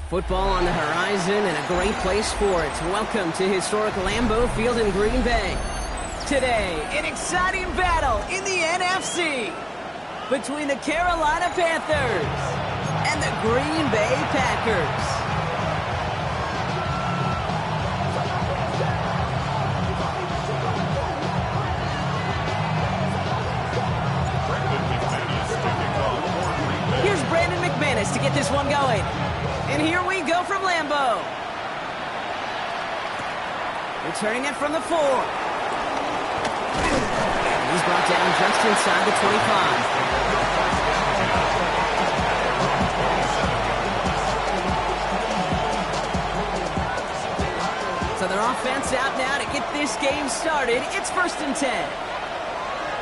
Football on the horizon and a great place for it. Welcome to historic Lambeau Field in Green Bay. Today, an exciting battle in the NFC between the Carolina Panthers and the Green Bay Packers. To get this one going. And here we go from Lambeau. Returning it from the 4. He's brought down just inside the 25. So their offense out now to get this game started. It's 1st and 10.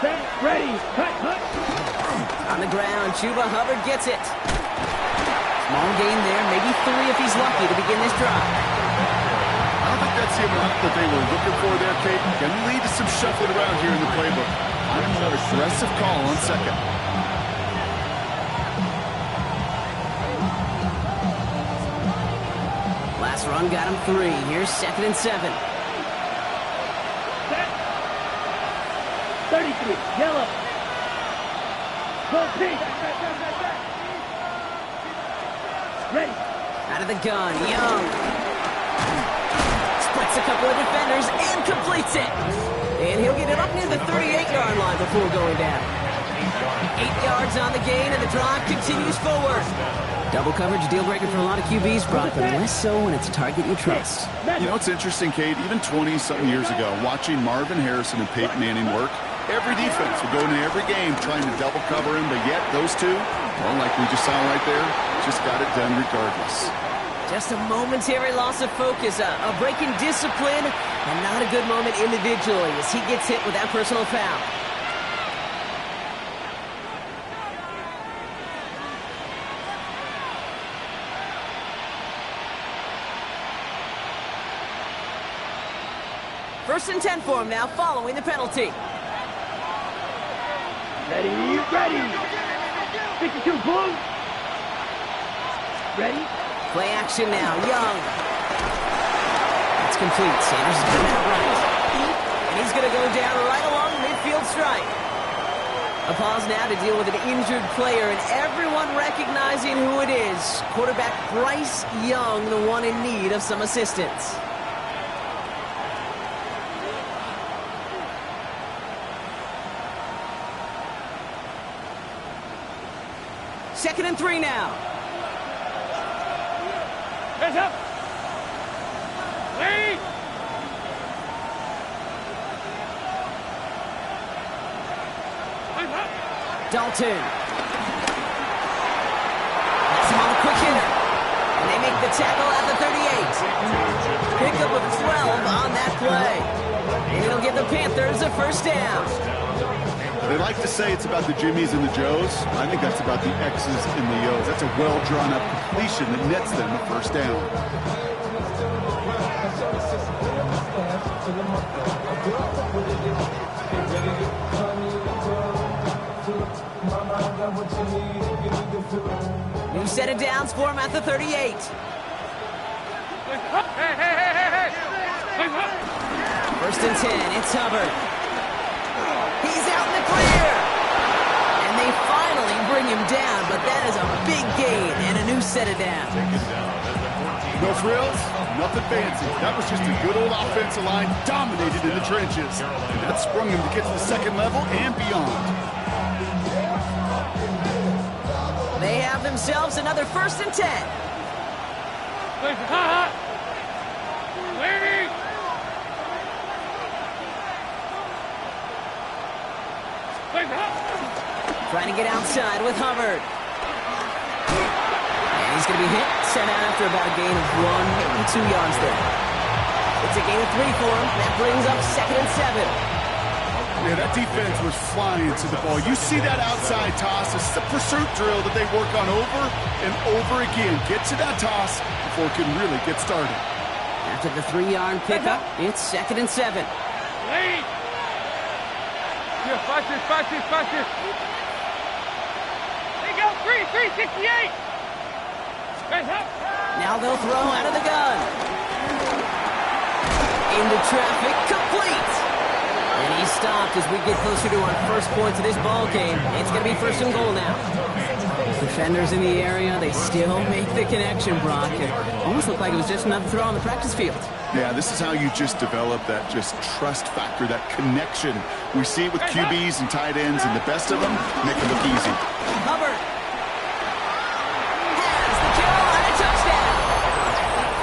Set, ready, cut. On the ground, Chuba Hubbard gets it. Small gain there, maybe 3 if he's lucky to begin this drive. I don't think that's the amount that they were looking for there, Kate. Can lead to some shuffling around here in the playbook. A more aggressive call on 2nd. Last run got him 3. Here's 2nd and 7. Set. 33, yellow. Go pink. Ready. Out of the gun, Young. Splits a couple of defenders and completes it. And he'll get it up near the 38-yard line before going down. 8 yards on the gain, and the drive continues forward. Double coverage, deal breaker for a lot of QBs, Brock, but less so when it's a target you trust. You know, it's interesting, Kate, even 20-something years ago, watching Marvin Harrison and Peyton Manning work, every defense would go into every game trying to double cover him, but yet those two, well, like we just saw right there, just got it done regardless. Just a momentary loss of focus, a break in discipline, and not a good moment individually as he gets hit with that personal foul. First and 10 for him now, following the penalty. Ready. 52, blue. Ready. Play action now, Young. It's complete. Sanders is coming out right. And he's going to go down right along the midfield stripe. A pause now to deal with an injured player, and everyone recognizing who it is. Quarterback Bryce Young, the one in need of some assistance. Second and 3 now. Hands up. Wait. Dalton. That's him on the quick hitter. And they make the tackle at the 38. Pickup of 12 on that play. And it'll give the Panthers a first down. They like to say it's about the Jimmies and the Joes. I think that's about the X's and the O's. That's a well-drawn-up completion that nets them a first down. New set of downs for him at the 38. First and 10, it's Hubbard. He's out in the clear. And they finally bring him down, but that is a big gain and a new set of downs. No frills, nothing fancy. That was just a good old offensive line dominated in the trenches. And that sprung him to get to the 2nd level and beyond. They have themselves another 1st and 10. Trying to get outside with Hubbard. And he's going to be hit, sent out after about a gain of 1, maybe 2 yards there. It's a gain of 3 for him. That brings up 2nd and 7. Yeah, that defense was flying to the ball. You see that outside toss. This is a pursuit drill that they work on over and over again. Get to that toss before it can really get started. After the 3-yard pickup, it's 2nd and 7. Wait. Watch this. They go 368. Now they'll throw out of the gun. Into traffic, complete. And he's stopped as we get closer to our first points of this ball game. It's going to be first and goal now. Defenders in the area, they still make the connection, Brock. It almost looked like it was just another throw on the practice field. Yeah, this is how you just develop that just trust factor, that connection. We see it with QBs and tight ends, and the best of them make it look easy. Hubbard has the Carolina touchdown.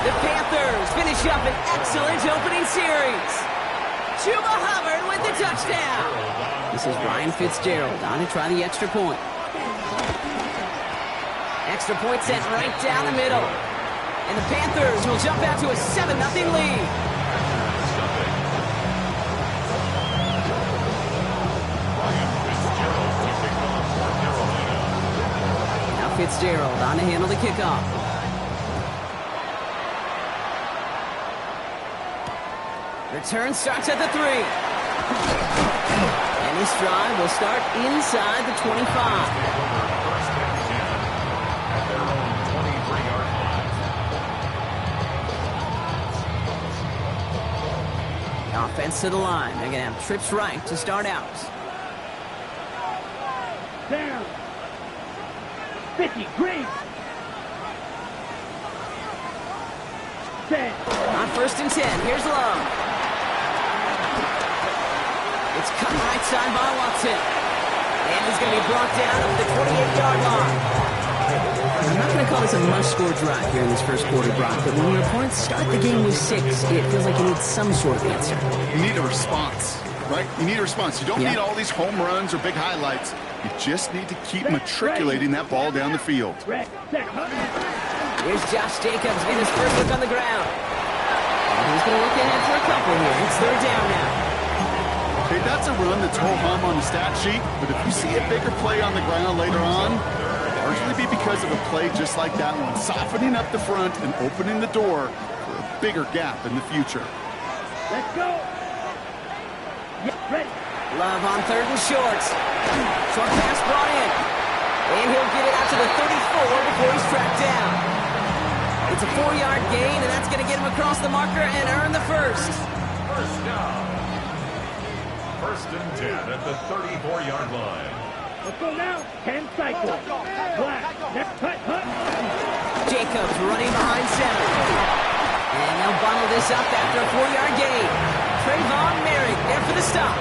The Panthers finish up an excellent opening series. Chuba Hubbard with the touchdown. This is Ryan Fitzgerald on to try the extra point. Extra point sent right down the middle. And the Panthers will jump out to a 7-0 lead. Now Fitzgerald on to handle the kickoff. Return starts at the 3. And this drive will start inside the 25. Offense to the line. They're going to have trips right to start out. Down. 50, green. 10. On first and 10, here's Love. It's cut right side by Watson. And he's going to be brought down at the 28-yard line. I'm not going to call this a must-score drive here in this first quarter, Brock, but when your opponents start the game with 6, it feels like you need some sort of answer. You need a response, right? You need a response. You don't need all these home runs or big highlights. You just need to keep matriculating that ball down the field. Here's Josh Jacobs getting his first look on the ground. And he's going to look ahead for a couple here. It's third down now. Okay, that's a run that's ho-hum on the stat sheet, but if you see a bigger play on the ground later on, largely be because of a play just like that one, softening up the front and opening the door for a bigger gap in the future. Let's go. Yeah, ready. Love on third and short. Short pass brought in. And he'll get it out to the 34 before he's tracked down. It's a 4-yard gain, and that's going to get him across the marker and earn the first. First down. First and 10 at the 34-yard line. Let's go now. 10 cycles. Black. Hut. Jacobs running behind center. And they'll bundle this up after a 4-yard gain. Trayvon Merrick there for the stop.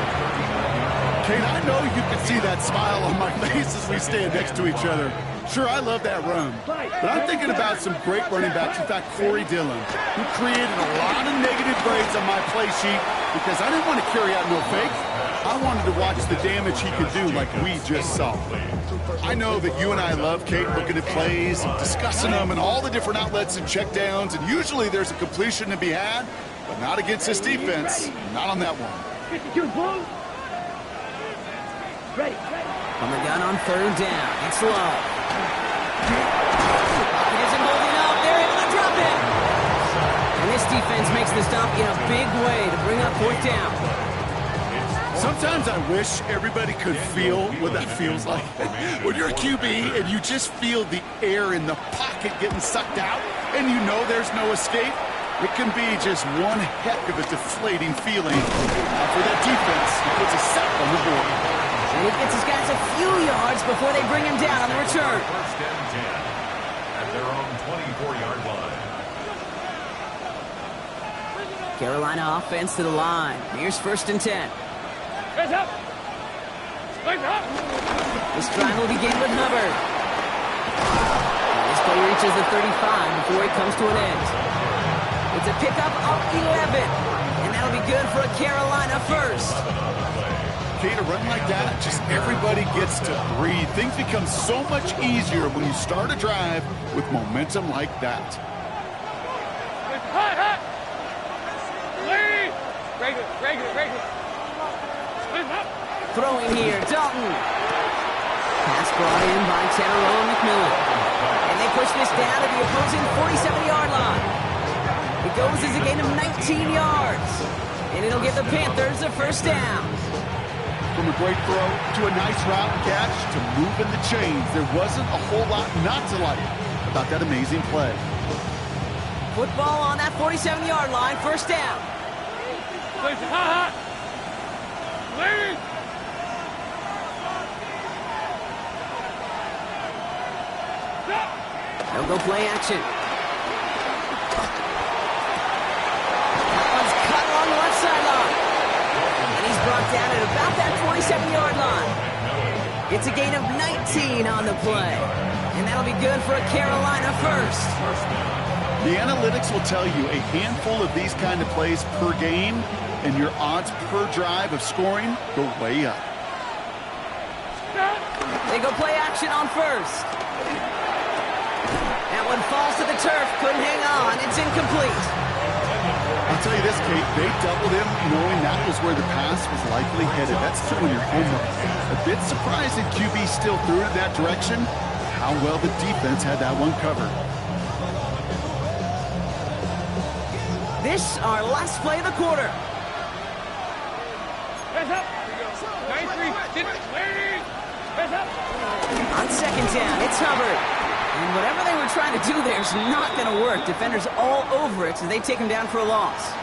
Kate, I know you can see that smile on my face as we stand next to each other. Sure, I love that run. But I'm thinking about some great running backs. In fact, Corey Dillon, who created a lot of negative grades on my play sheet because I didn't want to carry out no fake. I wanted to watch the damage he could do like we just saw. I know that you and I love, Kate, looking at plays and discussing them and all the different outlets and checkdowns, and usually there's a completion to be had, but not against this defense. Not on that one. 52 blue. Ready. On the gun on third down. It's Love. Pocket isn't holding up. They're able to drop it. And this defense makes the stop in a big way to bring up fourth down. Sometimes I wish everybody could feel what that feels like. When you're a QB and you just feel the air in the pocket getting sucked out and you know there's no escape, it can be just one heck of a deflating feeling. For that defense, it puts a sack on the board. And he gets his guys a few yards before they bring him down on the return. First and 10 at their own 24-yard line. Carolina offense to the line. Here's first and 10. Hands up. This drive will begin with Hubbard. And this play reaches the 35 before it comes to an end. It's a pickup of 11. And that'll be good for a Carolina first. Kate, a run like that, just everybody gets to breathe. Things become so much easier when you start a drive with momentum like that. Hut. Lead. Regular. Throwing here, Dalton. Pass brought in by Tyrone McMillan. And they push this down to the opposing 47-yard line. It goes as a gain of 19 yards. And it'll give the Panthers a first down. From a great throw to a nice route and catch to moving the chains, there wasn't a whole lot not to like about that amazing play. Football on that 47-yard line, first down. They'll go play action. That one's cut along the left sideline. And he's brought down at about that 27-yard line. It's a gain of 19 on the play. And that'll be good for a Carolina first. The analytics will tell you a handful of these kind of plays per game, and your odds per drive of scoring go way up. They go play action on first. That one falls to the turf. Couldn't hang on. It's incomplete. I'll tell you this, Kate. They doubled him knowing that was where the pass was likely headed. That's doing your homework. A bit surprising QB still threw it that direction. How well the defense had that one covered. This our last play of the quarter. On second down, it's Hubbard. And whatever they were trying to do there is not going to work. Defenders all over it, so they take him down for a loss.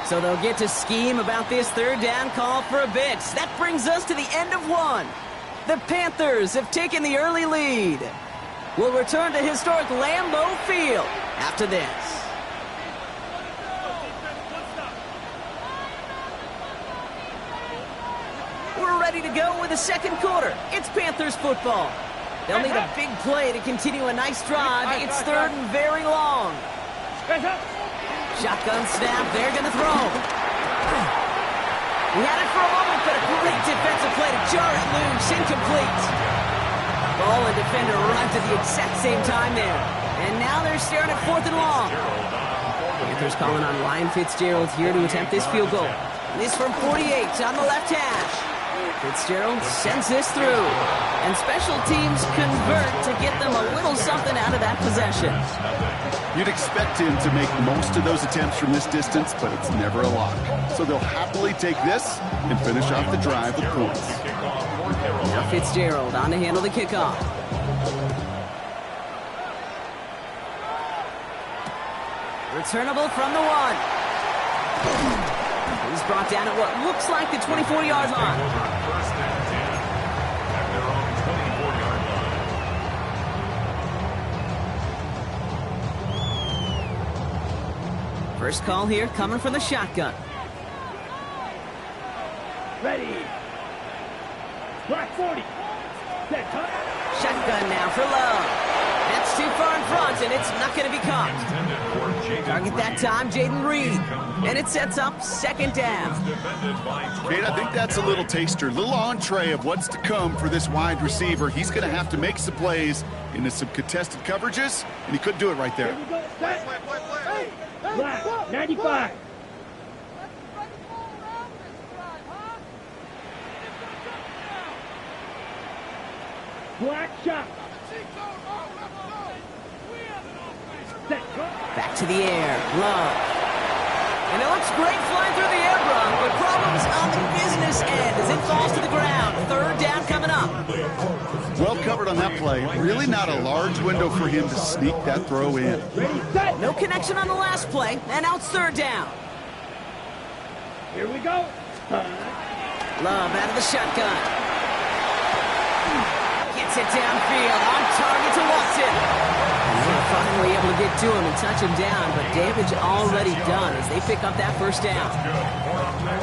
So they'll get to scheme about this third down call for a bit. That brings us to the end of one. The Panthers have taken the early lead. We'll return to historic Lambeau Field after this. We're ready to go with the second quarter. It's Panthers football. They'll need a big play to continue a nice drive. It's third and very long. Shotgun snap. They're going to throw. He had it for a moment, but a great defensive play to jar it loose. Incomplete. Ball and defender arrived at the exact same time there. And now they're staring at fourth and long. Panthers calling on Ryan Fitzgerald here to attempt this field goal. This from 48 on the left hash. Fitzgerald sends this through. And special teams convert to get them a little something out of that possession. You'd expect him to make most of those attempts from this distance, but it's never a lock. So they'll happily take this and finish off the drive with points. Now Fitzgerald on to handle the kickoff. Returnable from the one. He's brought down at what looks like the 24-yard line. First call here coming from the shotgun. Ready. Black 40. Set, cut. Shotgun now for Love. That's too far in front, and it's not going to be caught. Target that time, Jaden Reed. And it sets up second down. Kate, I think that's a little taster, a little entree of what's to come for this wide receiver. He's going to have to make some plays into some contested coverages, and he couldn't do it right there. Black 95. Black shot. Back to the air. Love. And it looks great flying through the air, Bron, but problems on the business end as it falls to the ground. Third down coming up. Well covered on that play. Really not a large window for him to sneak that throw in. No connection on the last play, and now it's third down. Here we go. Love out of the shotgun. Gets it downfield, on target to Watson. And they're finally able to get to him and touch him down, but damage already done as they pick up that first down.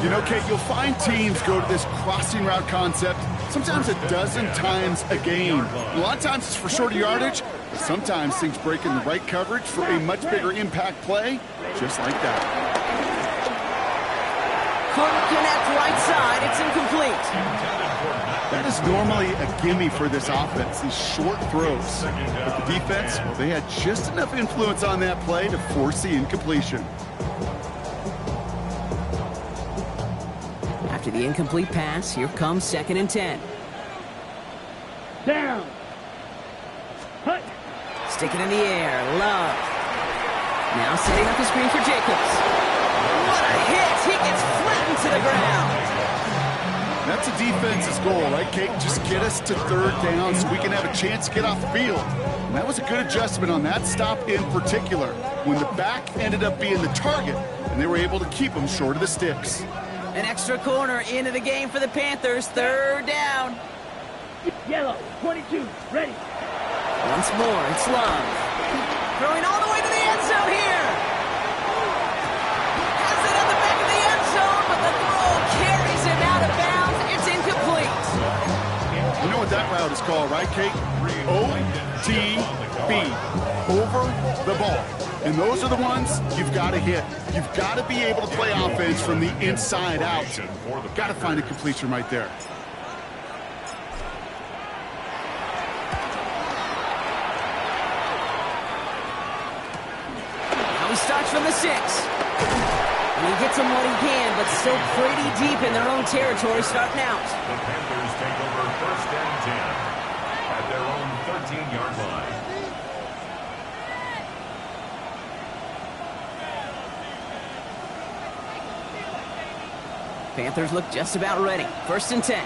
You know, Kate, you'll find teams go to this crossing route concept sometimes a dozen times a game. A lot of times it's for shorter yardage, but sometimes things break in the right coverage for a much bigger impact play, just like that. Couldn't connect right side. It's incomplete. That is normally a gimme for this offense, these short throws. But the defense, well, they had just enough influence on that play to force the incompletion. After the incomplete pass, here comes 2nd and 10. Down. Hut. Stick it in the air. Love. Now setting up the screen for Jacobs. What a hit! He gets flattened to the ground. That's a defense's goal, right, Kate? Just get us to third down so we can have a chance to get off the field. And that was a good adjustment on that stop in particular, when the back ended up being the target, and they were able to keep them short of the sticks. An extra corner into the game for the Panthers. Third down. Yellow, 22, ready. Once more, it's Love. Throwing all the way to the end zone here. Has it at the back of the end zone, but the throw carries him out of bounds. It's incomplete. You know what that route is called, right, Kate? OTB. Over the ball. And those are the ones you've got to hit. You've got to be able to play offense from the inside out. Got to find a completion right there. Now he starts from the 6. And he gets him what he can, but still pretty deep in their own territory starting out. The Panthers take over first and 10 at their own 13-yard line. Panthers look just about ready. First and 10.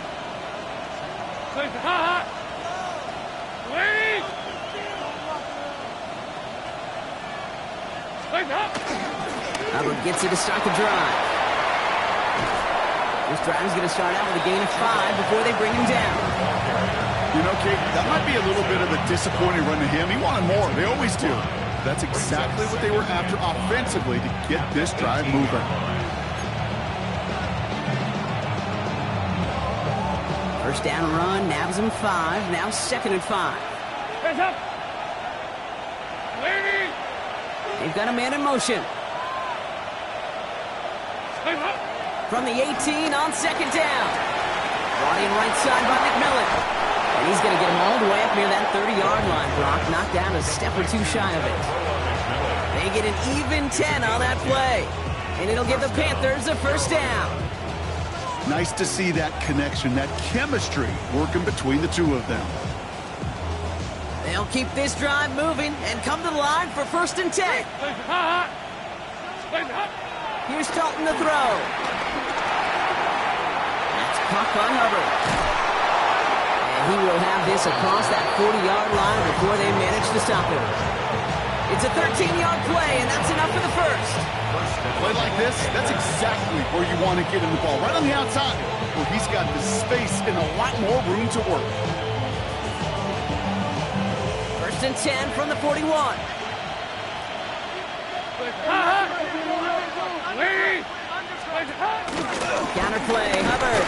Hubbard gets it to start the drive. This drive is going to start out with a gain of 5 before they bring him down. You know, Kate, that might be a little bit of a disappointing run to him. He wanted more. They always do. That's exactly what they were after offensively to get this drive moving. First down run, nabs him 5. Now second and 5. Hands up. Lady. They've got a man in motion. Hands up. From the 18 on second down. Brought in right side by McMillan. And he's going to get him all the way up near that 30-yard line. Brock knocked down a step or two shy of it. They get an even 10 on that play. And it'll give the Panthers a first down. Nice to see that connection, that chemistry working between the two of them. They'll keep this drive moving and come to the line for first and 10. Here's Dalton to throw. That's caught by Hubbard. And he will have this across that 40-yard line before they manage to stop him. It's a 13-yard play, and that's enough for the first. A play like this, that's exactly where you want to get him the ball, right on the outside, where he's got the space and a lot more room to work. First and 10 from the 41. Counter play, Hubbard.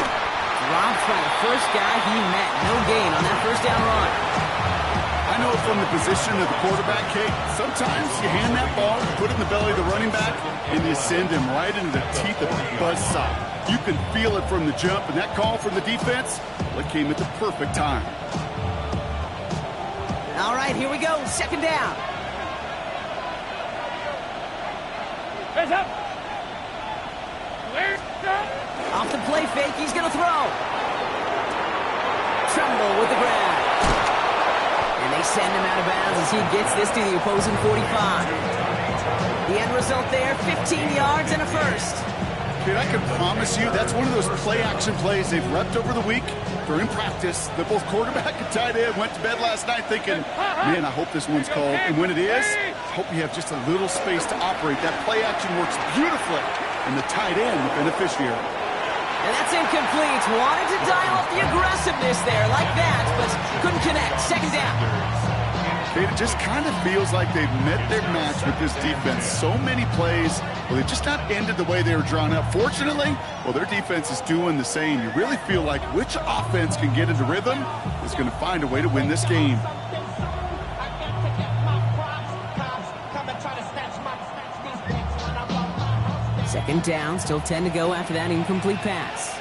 Dropped by the first guy he met. No gain on that first down run. I know from the position of the quarterback, Kate, sometimes you hand that ball, put it in the belly of the running back, and you send him right into the teeth of the buzzsaw. You can feel it from the jump, and that call from the defense, well, it came at the perfect time. All right, here we go. Second down. Hands up. Off the play fake, he's going to throw. Trumble with the grab. And they send him out of bounds as he gets this to the opposing 45. The end result there, 15 yards and a first. Kate, I can promise you that's one of those play-action plays they've repped over the week. They're in practice. The both quarterback and tight end went to bed last night thinking, man, I hope this one's called. And when it is, I hope you have just a little space to operate. That play-action works beautifully. And the tight end, the beneficiary. And that's incomplete. Wanted to dial up the aggressiveness there like that, but couldn't connect. Second down. It just kind of feels like they've met their match with this defense. So many plays, well, they just not ended the way they were drawn up. Fortunately, well, their defense is doing the same. You really feel like which offense can get into rhythm is going to find a way to win this game. Second down, still 10 to go after that incomplete pass.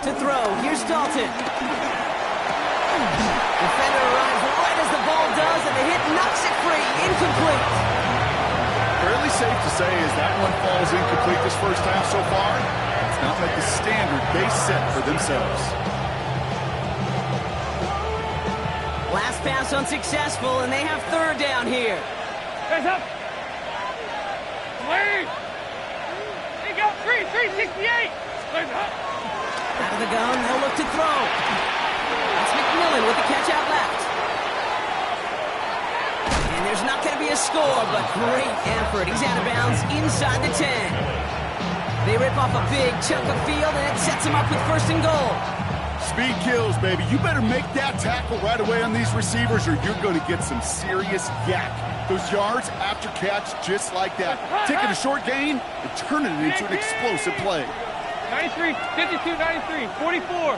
To throw, here's Dalton. Defender arrives right as the ball does, and the hit knocks it free. Incomplete. Fairly safe to say as that one falls incomplete this first half so far. It's not met the standard they set for themselves. Last pass unsuccessful, and they have third down here. Hands up. Wait. They go 368. Out of the gun, they'll look to throw. That's McMillan with the catch out left. And there's not going to be a score, but great effort. He's out of bounds inside the 10. They rip off a big chunk of field, and it sets him up with first and goal. Speed kills, baby. You better make that tackle right away on these receivers, or you're going to get some serious yak. Those yards after catch, just like that. Taking a short gain and turning it into an explosive play. 93, 52, 93, 44,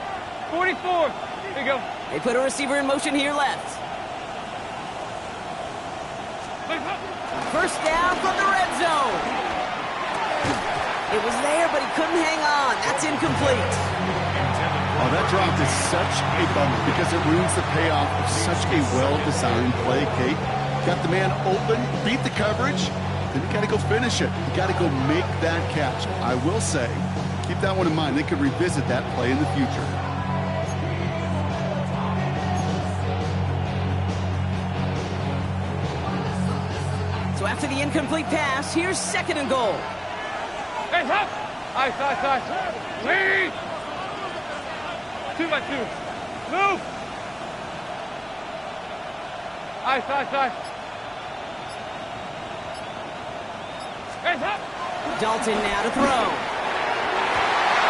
44. There you go. They put a receiver in motion here left. First down from the red zone. It was there, but he couldn't hang on. That's incomplete. Oh, that drop is such a bummer because it ruins the payoff of such a well-designed play, Kate. Got the man open, beat the coverage, then you got to go finish it. You got to go make that catch. I will say, keep that one in mind. They could revisit that play in the future. So after the incomplete pass, here's second and goal. Hands up. Ice. Lead. 2-by-2. Move. Ice. Hands up. Dalton now to throw.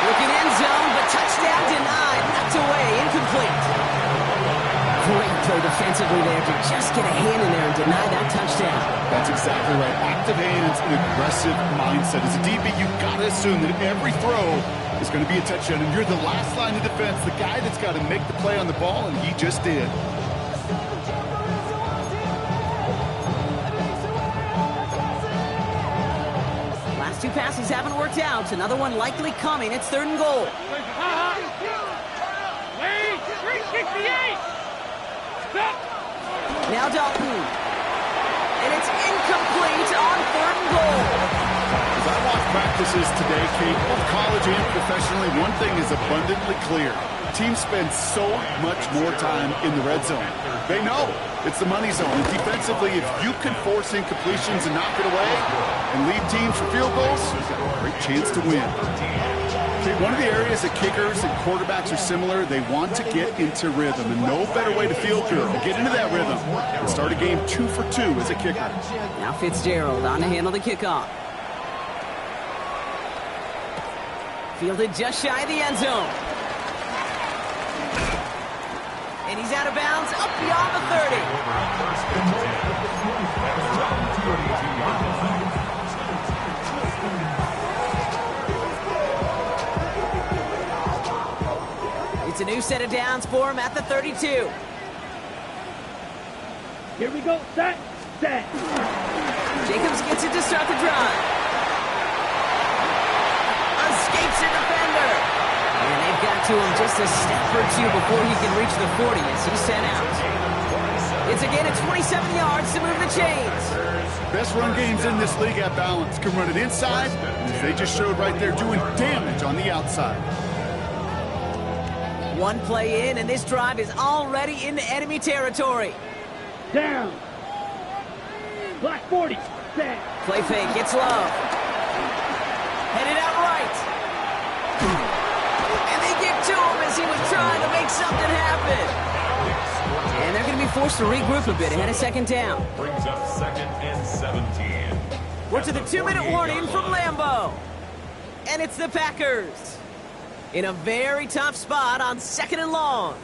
Looking end zone, but touchdown denied. Knocked away, incomplete. Great play defensively there to just get a hand in there and deny that touchdown. That's exactly right. Active hands and aggressive mindset. As a DB, you've got to assume that every throw is going to be a touchdown, and you're the last line of defense, the guy that's got to make the play on the ball, and he just did. Last two passes haven't worked out. Another one likely coming. It's third and goal. Lead. 368. Stop. Now Dalton. And it's incomplete on third and goal. As I watch practices today, Kate, both college and professionally, one thing is abundantly clear. Teams spend so much more time in the red zone. They know it's the money zone. And defensively, if you can force incompletions and knock it away and lead teams for field goals, you've got a great chance to win. See, one of the areas that kickers and quarterbacks are similar, they want to get into rhythm, and no better way to feel good to get into that rhythm and start a game 2 for 2 as a kicker. Now Fitzgerald on to handle the kickoff. Fielded just shy of the end zone. And he's out of bounds up beyond the 30. It's a new set of downs for him at the 32. Here we go. Set. Jacobs gets it to start the drive. Escapes a defender. And they've got to him just a step or two before he can reach the 40 as he's sent out. It's again at 27 yards to move the chains. Best run games in this league at balance. Can run it inside, as they just showed right there, doing damage on the outside. One play in, and this drive is already into enemy territory. Down. Black 40. Set. Play fake, gets low. Headed out right. And they give to him as he was trying to make something happen. And they're going to be forced to regroup a bit ahead of second down. Brings up 2nd and 17. We're to the 2-minute warning from Lambeau. And it's the Packers in a very tough spot on 2nd and long.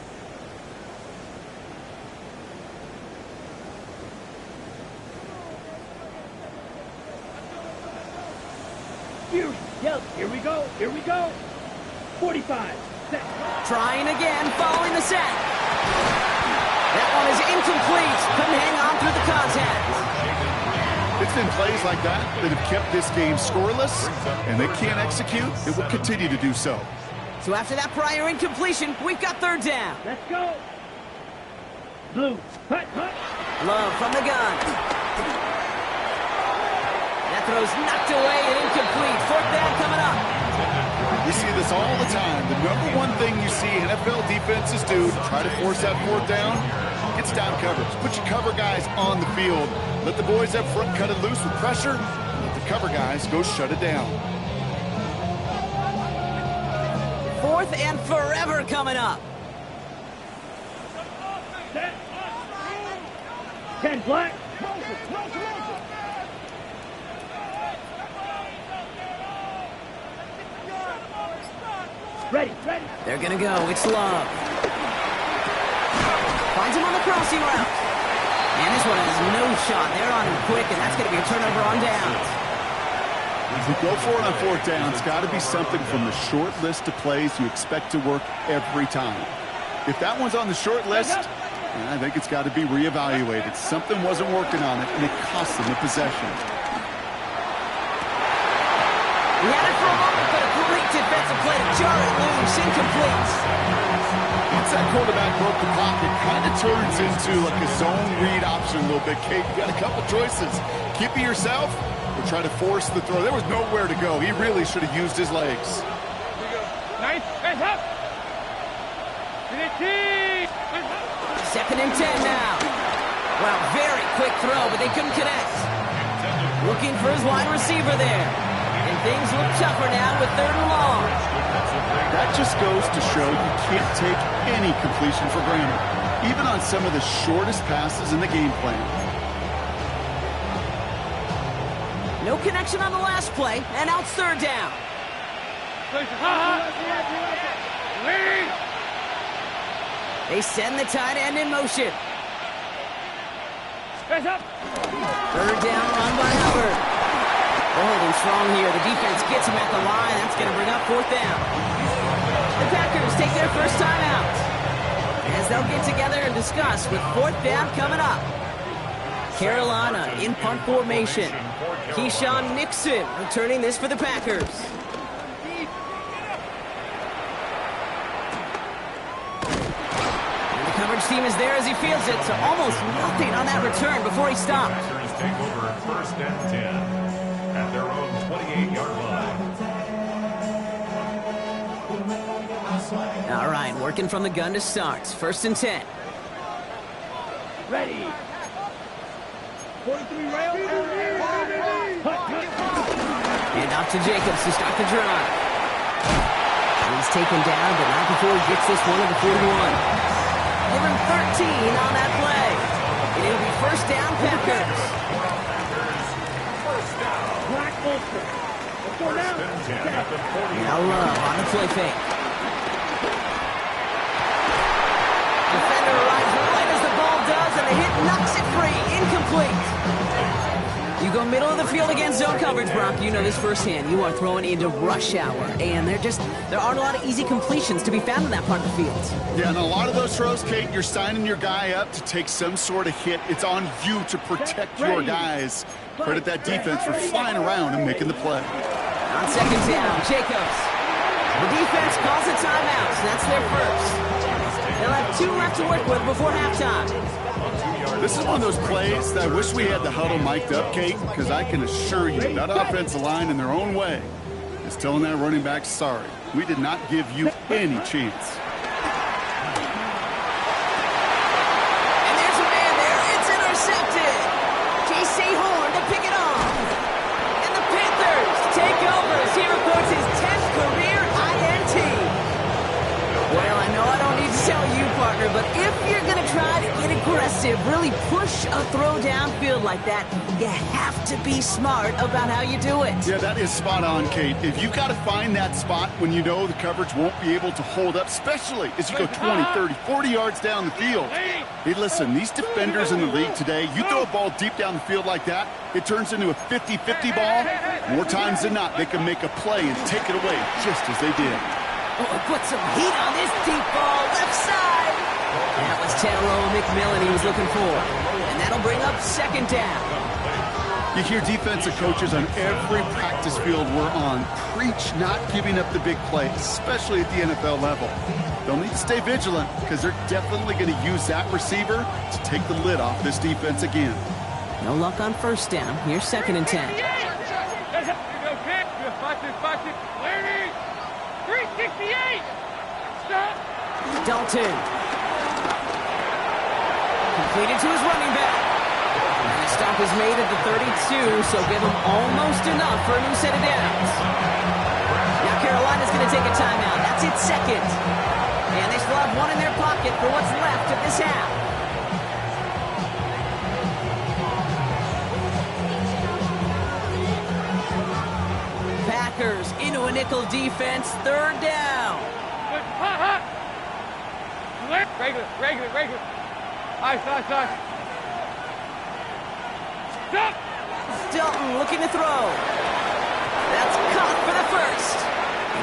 Here we go. 45. Set. Trying again, following the set. That one is incomplete. Couldn't hang on through the contact. It's been plays like that that have kept this game scoreless, and they can't execute. It will continue to do so. So after that prior incompletion, we've got third down. Let's go. Blue. Hut. Love from the gun. That throw's knocked away and incomplete. Fourth down coming up. We see this all the time. The number one thing you see NFL defenses do to try to force that fourth down, It's down coverage. Put your cover guys on the field. Let the boys up front cut it loose with pressure. Let the cover guys go shut it down. 4th and forever coming up. 10 black. Ready. They're going to go. It's Love. Finds him on the crossing route. And this one has no shot. They're on him quick, and that's going to be a turnover on downs. If you go for it on 4th down, it's got to be something from the short list of plays you expect to work every time. If that one's on the short list, I think it's got to be reevaluated. Something wasn't working on it, and it cost them the possession. He had it for a moment, but a great defensive play to jar it loose. Incomplete. Once that quarterback broke the pocket, kind of turns into like a zone read option a little bit. Kate, you got a couple choices. Keep it yourself or try to force the throw. There was nowhere to go. He really should have used his legs. Nice. Hands up. 2nd and 10 now. Well, very quick throw, but they couldn't connect. Looking for his wide receiver there. And things look tougher now with 3rd and long. That just goes to show you can't take any completion for granted, even on some of the shortest passes in the game plan. No connection on the last play, and now it's 3rd down. They send the tight end in motion. 3rd down, run by Hubbard. They're holding strong here. The defense gets him at the line. That's going to bring up 4th down. The Packers take their first time out as they'll get together and discuss with 4th down coming up. Carolina in punt formation. Keyshawn Nixon returning this for the Packers. And the coverage team is there as he fields it, so almost nothing on that return before he stopped. Packers take over 1st and 10 at their own 28-yard line. All right, working from the gun to start. 1st and 10. Ready. 43 rail. And off to Jacobs to start the drive. He's taken down, but not before he gets this one at the 41. Give him 13 on that play. And it'll be 1st down, Packers. Black Ulster. Let's go now. Now Love on the play fake. Defender arrives right as the ball does, and the hit knocks it free. Incomplete. You go middle of the field against zone coverage, Brock. You know this firsthand. You are throwing into rush hour, and there aren't a lot of easy completions to be found in that part of the field. Yeah, and a lot of those throws, Kate, you're signing your guy up to take some sort of hit. It's on you to protect your guys. Credit that defense for flying around and making the play. On 2nd down, Jacobs. The defense calls a timeout, so that's their first. They'll have 2 left to work with before halftime. This is one of those plays that I wish we had the huddle mic'd up, Kate, because I can assure you that offensive line in their own way is telling that running back, sorry, we did not give you any chance. And there's a man there. It's intercepted. J.C. Horn to pick it off. And the Panthers take over as he records his 10th career INT. Well, I know I don't need to tell you, partner, but if you're going to try to get aggressive, really push a throw downfield like that, you have to be smart about how you do it. Yeah, that is spot on, Kate. If you've got to find that spot when you know the coverage won't be able to hold up, especially as you go 20, 30, 40 yards down the field. Hey, listen, these defenders in the league today, you throw a ball deep down the field like that, it turns into a 50-50 ball. More times than not, they can make a play and take it away just as they did. Oh, put some heat on this deep ball, left side. That was Tyrone McMillan he was looking for. And that'll bring up 2nd down. You hear defensive coaches on every practice field we're on preach not giving up the big play, especially at the NFL level. They'll need to stay vigilant because they're definitely going to use that receiver to take the lid off this defense again. No luck on 1st down. Here's 2nd and 10. Larry, 368. Stop. Dalton. Completed to his running back. And the stop is made at the 32, so give him almost enough for a new set of downs. Now Carolina's going to take a timeout. That's its second. And they still have one in their pocket for what's left of this half. Packers into a nickel defense, third down. Regular. Ice. Stop! Stilton looking to throw. That's caught for the first.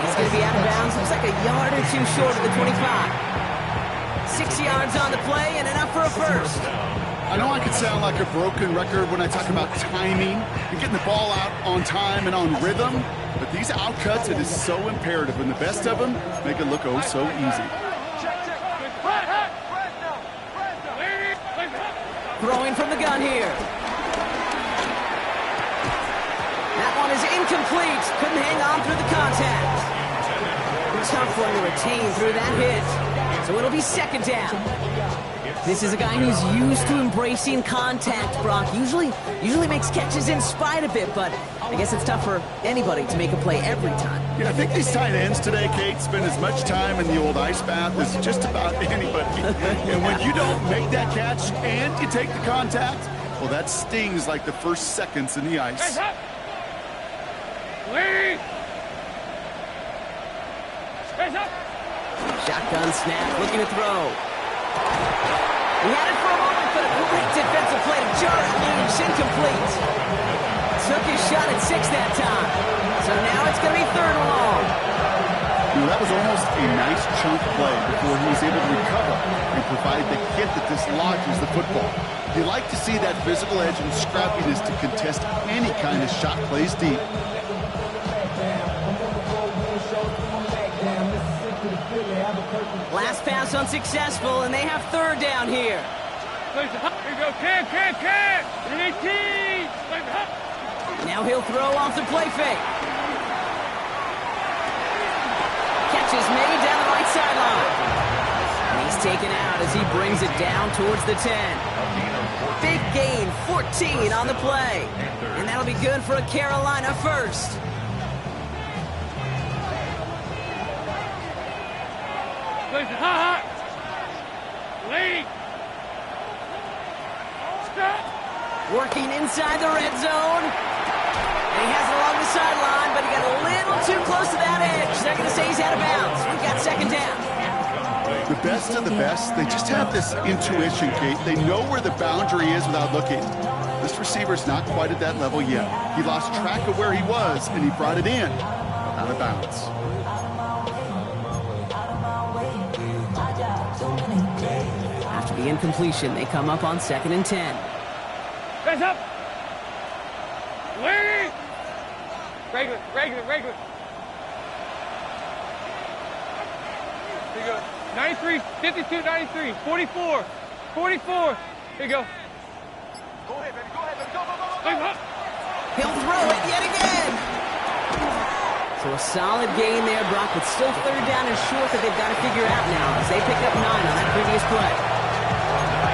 He's going to be out of bounds. Looks like a yard or two short of the 25. 6 yards on the play and enough for a first. I know I could sound like a broken record when I talk about timing and getting the ball out on time and on rhythm, but these outcuts, it is so imperative, and the best of them make it look oh so easy. Throwing from the gun here. That one is incomplete. Couldn't hang on through the contact. Tough one to retain through that hit. So it'll be second down. This is a guy who's used to embracing contact, Brock. Usually makes catches in spite of it, but I guess it's tough for anybody to make a play every time. Yeah, I think these tight ends today, Kate, spend as much time in the old ice bath as just about anybody. And when you don't make that catch and you take the contact, well, that stings like the first seconds in the ice. Shotgun snap, looking to throw. He had it for a moment, but a great defensive play to jar it loose, incomplete. Took his shot at 6 that time. So now it's going to be third and long. That was almost a nice chunk play before he was able to recover and provide the hit that dislodges the football. You like to see that physical edge and scrappiness to contest any kind of shot plays deep. Last pass unsuccessful, and they have third down here. Here you go, can. 18. Now he'll throw off the play fake. Catch is made down the right sideline. And he's taken out as he brings it down towards the 10. Big gain, 14 on the play. And that'll be good for a Carolina first. Lead. Working inside the red zone. And he has it along the sideline, but he got a little too close to that edge. They're going to say he's out of bounds. We've got second down. The best of the best, they just have this intuition, Kate. They know where the boundary is without looking. This receiver's not quite at that level yet. He lost track of where he was, and he brought it in. Out of bounds. After the incompletion, they come up on 2nd and 10. Hands up. Lead. Regular. Here you go. 93, 52, 93, 44. Here you go. Go ahead, baby. Go. He'll throw it yet again. So a solid gain there, Brock, but still third down and short that they've got to figure out now as they picked up 9 on that previous play.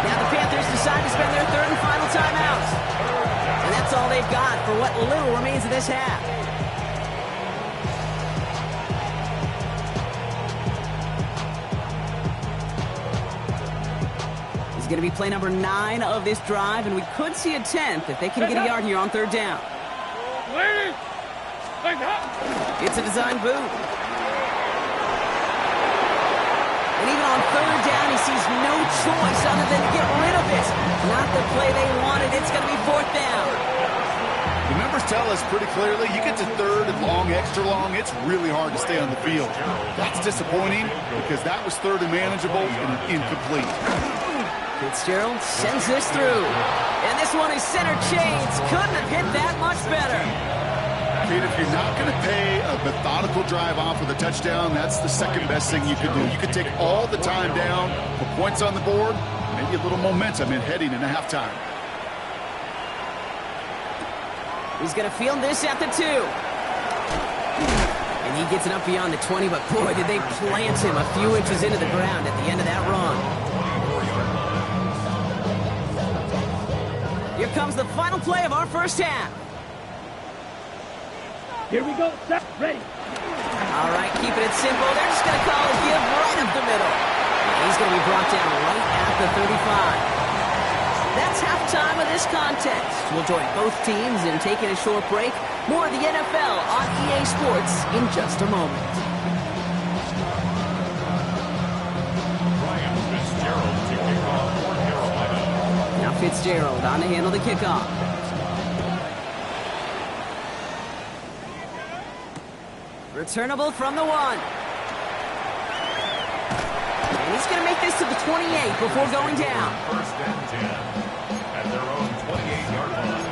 Now the Panthers decide to spend their third and final timeout. And that's all they've got for what little remains of this half. This is going to be play number 9 of this drive, and we could see a 10th if they can get a yard here on third down. It's a design boot. And even on third down, he sees no choice other than to get rid of it. Not the play they wanted. It's going to be fourth down. The numbers tell us pretty clearly, you get to third and long, extra long, it's really hard to stay on the field. That's disappointing because that was third and manageable and incomplete. Fitzgerald sends this through. And this one is center chains. Couldn't have hit that much better. Kate, if you're not going to pay a methodical drive off with a touchdown, that's the second best thing you could do. You could take all the time down, put points on the board, maybe a little momentum in heading into halftime. He's going to field this at the 2. And he gets it up beyond the 20, but boy, did they plant him a few inches into the ground at the end of that run. here comes the final play of our first half. Here we go. Set. Ready. All right, keeping it simple. They're just going to call a give right up the middle. And he's going to be brought down right at the 35. That's halftime of this contest. We'll join both teams in taking a short break. More of the NFL on EA Sports in just a moment. Ryan Fitzgerald to kick off for Carolina. Now Fitzgerald on to handle the kickoff. Returnable from the 1. And he's going to make this to the 28 before going down. First and 10 at their own 28-yard line.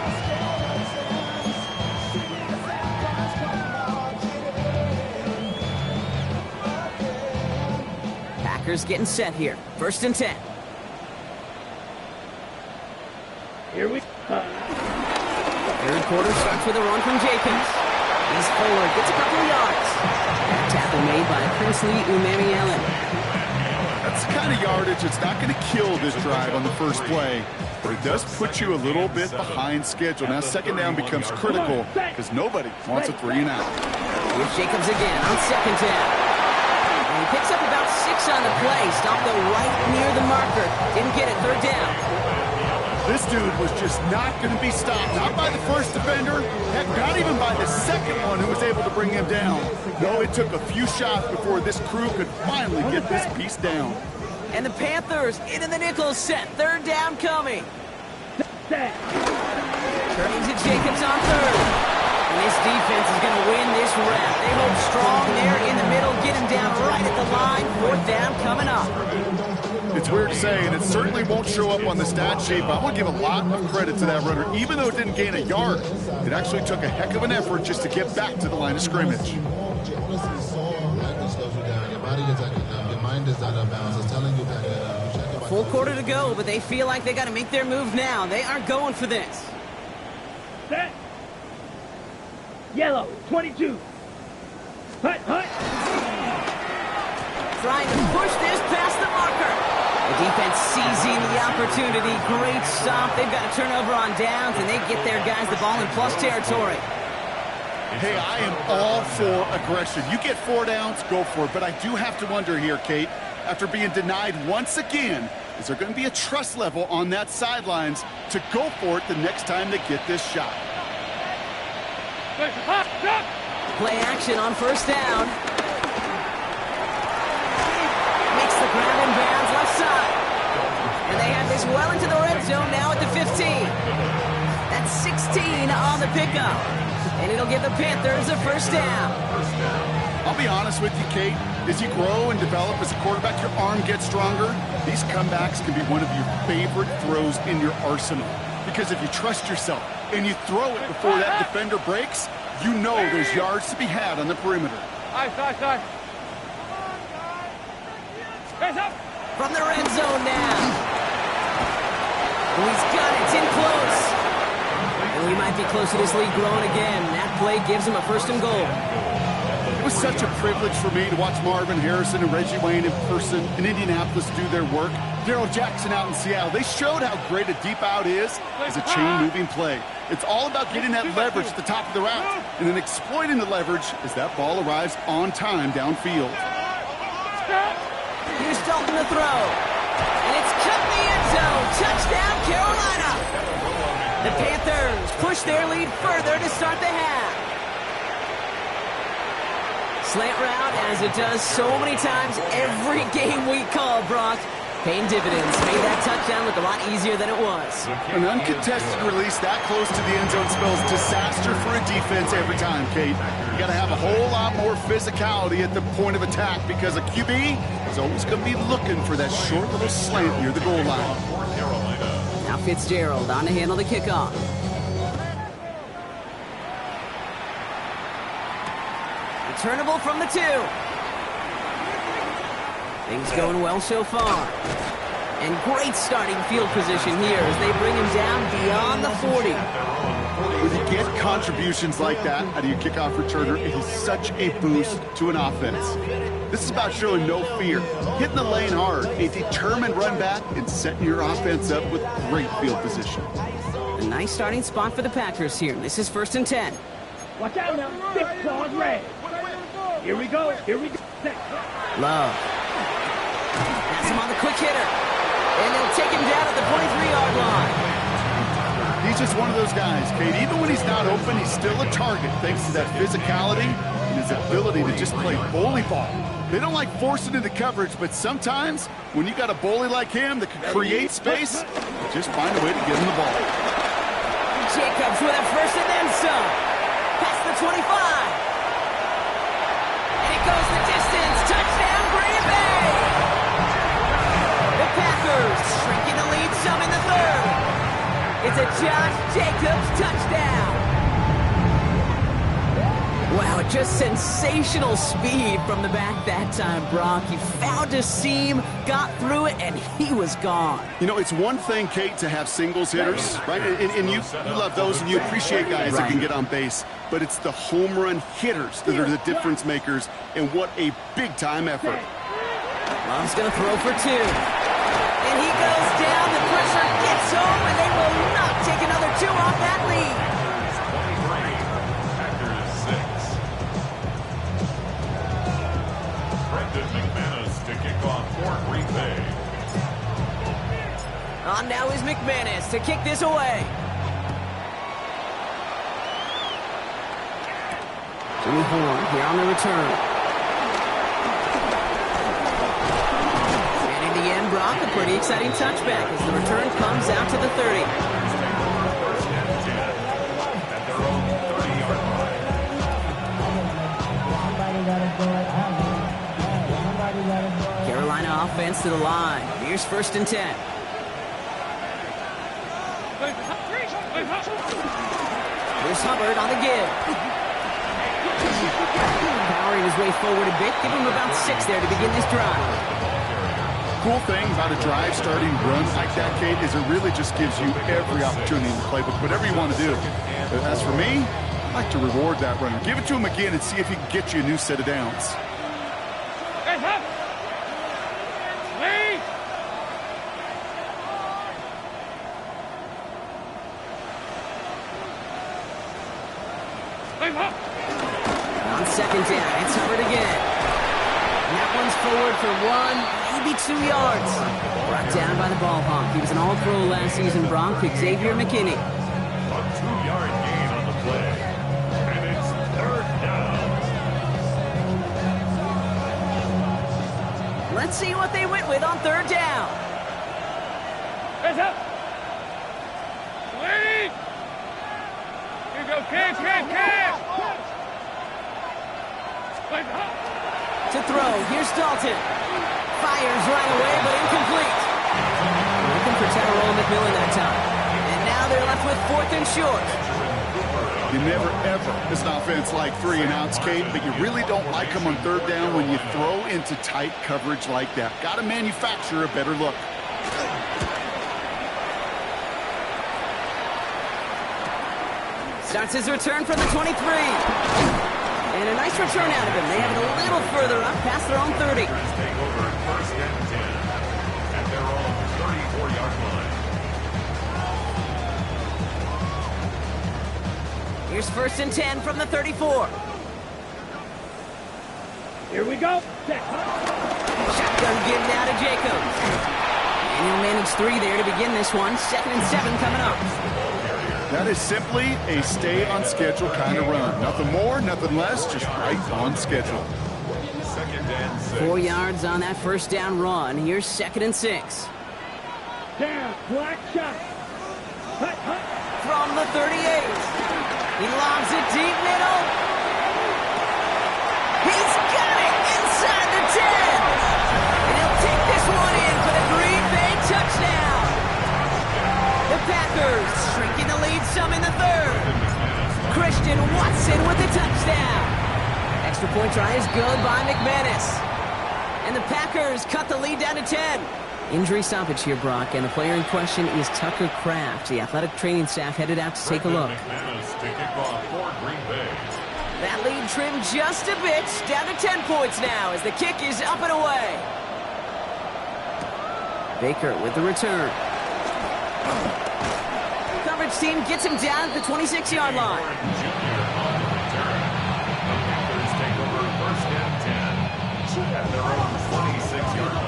Packers getting set here. First and 10. Here we go. Third quarter starts with a run from Jacobs. He's forward, gets a couple of yards. Tackle made by Princely Umami-Allen. That's the kind of yardage that's not going to kill this drive on the first play, but it does put you a little bit behind schedule. Now second down becomes critical because nobody wants a 3-and-out. Here's Jacobs again on second down. And he picks up about 6 on the play. Stopped though right near the marker. Didn't get it. Third down. This dude was just not going to be stopped. Not by the first defender. Heck, not even by the second one who was able to bring him down. No, it took a few shots before this crew could finally get this piece down. And the Panthers into the nickel set. Third down coming. Turning to Jacobs on third. And this defense is going to win this rep. They hold strong there in the middle. Get him down right at the line. Fourth down coming up. It's weird to say, and it certainly won't show up on the stat sheet, but I want to give a lot of credit to that runner. Even though it didn't gain a yard, it actually took a heck of an effort just to get back to the line of scrimmage. A full quarter to go, but they feel like they got to make their move now. They aren't going for this. Set. Yellow. 22. Hut. Trying to push this past the marker. The defense seizing the opportunity. Great stop. They've got a turnover on downs, and they get their guys the ball in plus territory. Hey, I am all for aggression. You get 4 downs, go for it. But I do have to wonder here, Kate, after being denied once again, is there going to be a trust level on that sidelines to go for it the next time they get this shot? Play action on first down. Makes the ground and bounds left side. And they have this well into the red zone now at the 15. That's 16 on the pickup. And it'll give the Panthers a first down. I'll be honest with you, Kate. As you grow and develop as a quarterback, your arm gets stronger. These comebacks can be one of your favorite throws in your arsenal. Because if you trust yourself and you throw it before that defender breaks, you know there's yards to be had on the perimeter. Ice. Hands up. From the red zone now. He's got it. It's in close. And we might be close to this league growing again. That play gives him a first and goal. It was such a privilege for me to watch Marvin Harrison and Reggie Wayne in person in Indianapolis do their work. Darrell Jackson out in Seattle. They showed how great a deep out is as a chain-moving play. It's all about getting that leverage at the top of the route and then exploiting the leverage as that ball arrives on time downfield. Here's Dalton to throw. And it's cut in the end zone. Touchdown, Carolina. The Panthers push their lead further to start the half. Slant route, as it does so many times every game we call, Brock. Paying dividends. Made that touchdown look a lot easier than it was. An uncontested release that close to the end zone spells disaster for a defense every time, Kate. You got to have a whole lot more physicality at the point of attack because a QB is always going to be looking for that short little slant near the goal line. Now Fitzgerald on to handle the kickoff. Returnable from the 2. Things going well so far. And great starting field position here as they bring him down beyond the 40. When you get contributions like that out of your kickoff returner, it is such a boost to an offense. This is about showing no fear, hitting the lane hard, a determined run back, and setting your offense up with great field position. The nice starting spot for the Packers here. This is 1st and 10. Watch out now. Big ball red. Here we go. Here we go. Love. Has him on the quick hitter. And they'll take him down at the 23-yard line. He's just one of those guys, Kate. Even when he's not open, he's still a target thanks to that physicality and his ability to just play bully ball. They don't like forcing into coverage, but sometimes when you got a bully like him that can create space, just find a way to get him the ball. Jacobs with a first and then some. Past the 25. And it goes the distance. Touchdown, Green Bay. The Packers shrinking the lead some in the 3rd. It's a Josh Jacobs touchdown. Wow, just sensational speed from the back that time, Brock. He found a seam, got through it, and he was gone. You know, it's one thing, Kate, to have singles hitters, right? And you love those, and you appreciate guys that can get on base. But it's the home run hitters that are the difference makers, and what a big-time effort. Love's going to throw for 2. And he goes down. The pressure gets home, and they will not take another 2 off that lead. On now is McManus to kick this away. Jimmy Horn here on the return. And in the end, Brock, a pretty exciting touchback as the return comes out to the 30. Carolina offense to the line. Here's 1st and 10. Here's Hubbard on the give. Powering his way forward a bit. Give him about 6 there to begin this drive. Cool thing about a drive starting run like that, Kate, is it really just gives you every opportunity in the playbook, whatever you want to do. As for me, I like to reward that runner. Give it to him again and see if he can get you a new set of downs. On 2nd down, it's Hubbard again. And that one's forward for 1, maybe 2 yards. Brought down by the ball hawk. He was an all-pro last season, Bronx, Xavier McKinney. A 2-yard gain on the play. And it's 3rd down. Let's see what they went with on 3rd down. Heads up. Lead. Here you go, kick. To throw, here's Dalton. Fires right away, but incomplete. Looking for Tyrone McMillan that time. And now they're left with 4th and short. You never, ever miss an offense like 3 and outs, Kate, but you really don't like them on 3rd down when you throw into tight coverage like that. Got to manufacture a better look. Starts his return from the 23. And a nice return out of him. They have it a little further up past their own 30. Take over 1st and 10 at their own 34-yard line. Here's 1st and 10 from the 34. Here we go. Shotgun give now to Jacobs. And he'll manage 3 there to begin this one. 2nd and 7 coming up. That is simply a stay-on-schedule kind of run. Nothing more, nothing less, just right on schedule. 2nd and 6. 4 yards on that 1st down run. Here's 2nd and 6. Down. Black shot. From the 38. He lobs it deep middle. He's got it inside the 10. And he'll take this one in for the Green Bay touchdown. The Packers shrinking the lead some in the 3rd. Christian Watson with the touchdown. Extra point try is good by McManus. And the Packers cut the lead down to 10. Injury stoppage here, Brock, and the player in question is Tucker Kraft. The athletic training staff headed out to take a look. That lead trimmed just a bit, down to 10 points now as the kick is up and away. Baker with the return. coverage team gets him down at the 26-yard line. Junior on the return. The Panthers take over 1st and 10 at their own 26-yard line.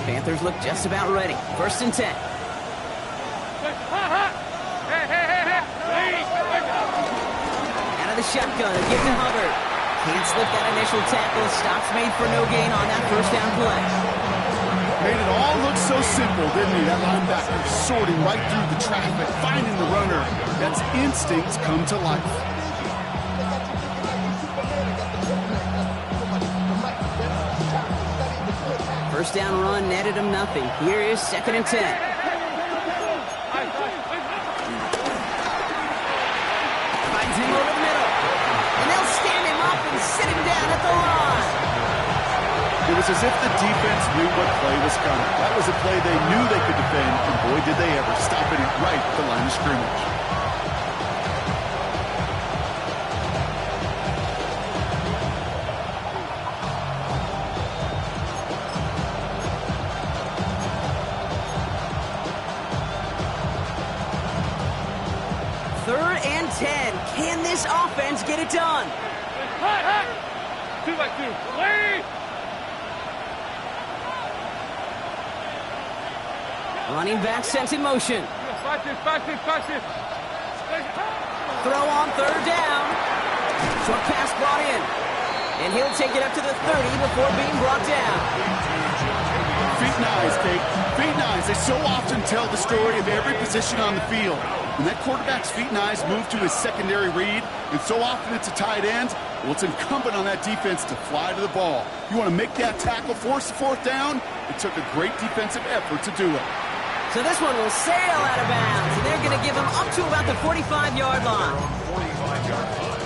Panthers look just about ready. 1st and 10. Hey, hey, hey, hey. Out of the shotgun, a give to Hubbard. Can't slip that initial tackle. Stops made for no gain on that 1st down play. Made it all look so simple, didn't he? That linebacker sorting right through the traffic, finding the runner. That's instincts come to life. First down run netted him nothing. Here is 2nd and 10. Finds him over the middle. And they'll stand him up and sit him down at the line. It was as if the defense knew what play was coming. That was a play they knew they could defend, and boy, did they ever, stopping it right at the line of scrimmage. Third and 10. Can this offense get it done? Hot, hot. 2-by-2. Lead. Running back sent in motion. Watch this. Throw on 3rd down. Short pass brought in. And he'll take it up to the 30 before being brought down. Feet and eyes, Kate. Feet and eyes. They so often tell the story of every position on the field. When that quarterback's feet and eyes move to his secondary read, and so often it's a tight end, well, it's incumbent on that defense to fly to the ball. You want to make that tackle, force the 4th down? It took a great defensive effort to do it. So this one will sail out of bounds, and they're going to give him up to about the 45-yard line. 45-yard line.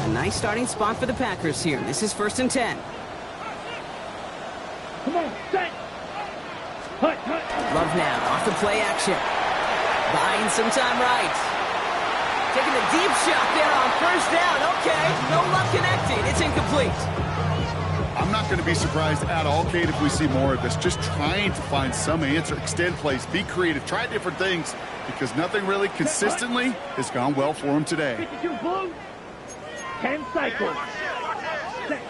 A nice starting spot for the Packers here. This is 1st and 10. Come on, set. Hut. Love now, off the play action. Buying some time right. Taking a deep shot there on 1st down. Okay, no luck connecting. It's incomplete. I'm not going to be surprised at all, Kate, if we see more of this. Just trying to find some answer, extend plays, be creative, try different things, because nothing really consistently has gone well for him today. 52 blue. 10 cycles. Set.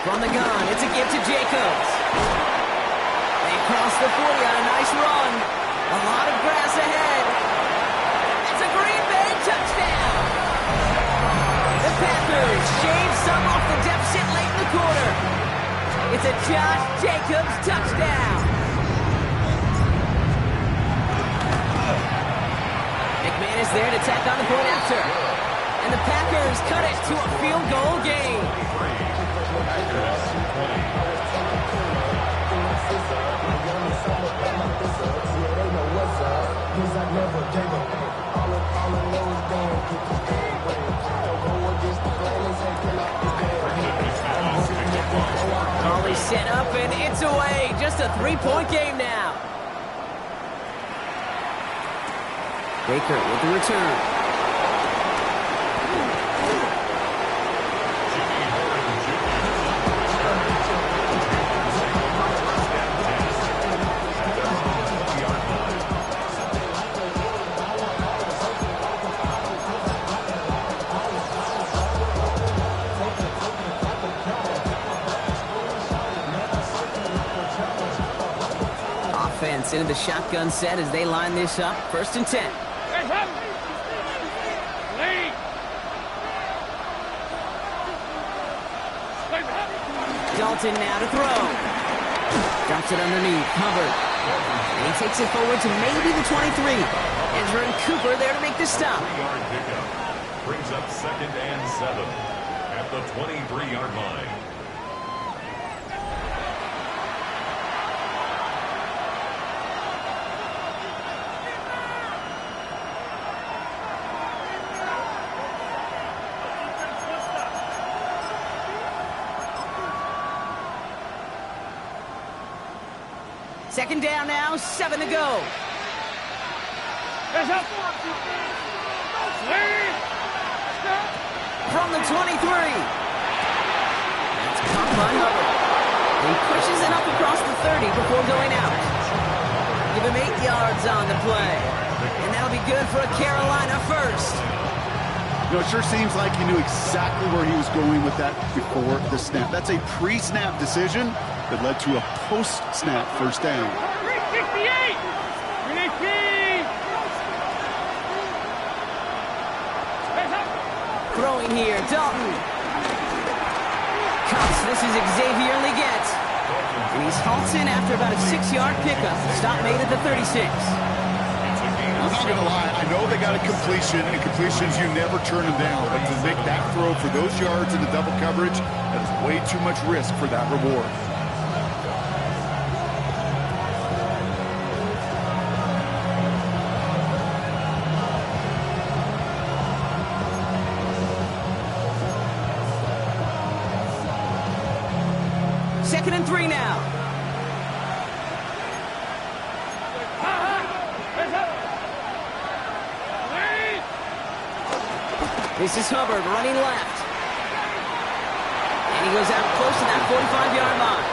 From the gun, it's a give to Jacobs. They cross the 40 on a nice run. A lot of grass ahead. It's a Green Bay touchdown. The Packers shave some off the deficit late in the quarter. It's a Josh Jacobs touchdown. McMahon is there to tack on the point after. And the Packers cut it to a field goal game. Callie set up and it's away. Just a 3-point game now. Baker with the return. Offense into the shotgun set as they line this up. 1st and 10. Dalton now to throw. Dumps it underneath. Hubbard. And he takes it forward to maybe the 23. Ezra and Cooper there to make the stop. 3-yard pickup. Brings up 2nd and 7 at the 23-yard line. Second down now, 7 to go. From the 23. That's caught by Hubbard. He pushes it up across the 30 before going out. Give him 8 yards on the play. And that'll be good for a Carolina first. You know, it sure seems like he knew exactly where he was going with that before the snap. That's a pre-snap decision that led to a post-snap first down. 368! 318! Throwing here, Dalton. Cuts, this is Xavier Leggett. And he's halted after about a 6-yard pickup. Stop made at the 36. I'm not going to lie, I know they got a completion, and completions, you never turn them down. But to make that throw for those yards in the double coverage, that is way too much risk for that reward. Second and 3 now. This is Hubbard running left. And he goes out close to that 45-yard line.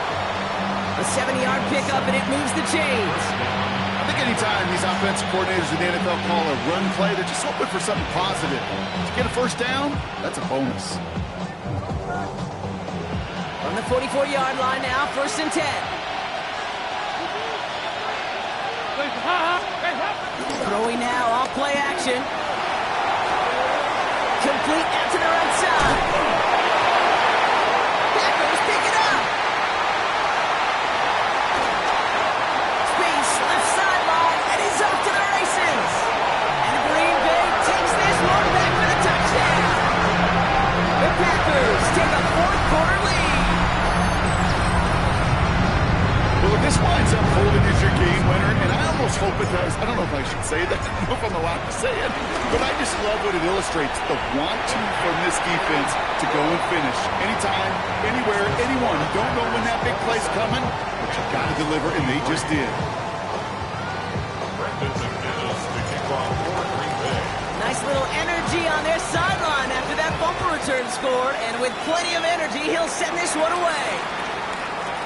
A 70-yard pickup, and it moves the chains. I think anytime these offensive coordinators in the NFL call a run play, they're just hoping for something positive. To get a first down, that's a bonus. From the 44-yard line now, first and 10. Throwing now, off play action. Complete out to the right side. Packers pick it up. Space left sideline, and he's off to the races. And Green Bay takes this one back for the touchdown. The Packers take a fourth-quarter lead. Well, if this winds up holding as your game winner, and I almost hope it does. I don't know if I should say that. I don't know if I'm allowed to say it. But I just love what it illustrates, the want-to from this defense to go and finish. Anytime, anywhere, anyone. You don't know when that big play's coming, but you've got to deliver, and they just did. Nice little energy on their sideline after that bumper return score, and with plenty of energy, he'll send this one away.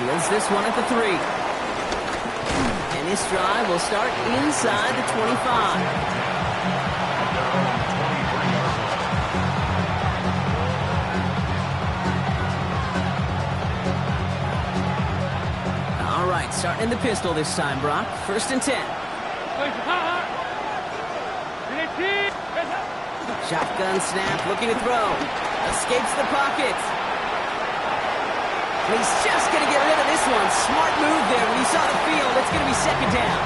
Fields this one at the 3. And this drive will start inside the 25. All right, starting in the pistol this time, Brock. First and 10. Shotgun snap, looking to throw. Escapes the pocket. He's just going to get rid of this one. Smart move there when he saw the field. It's going to be second down.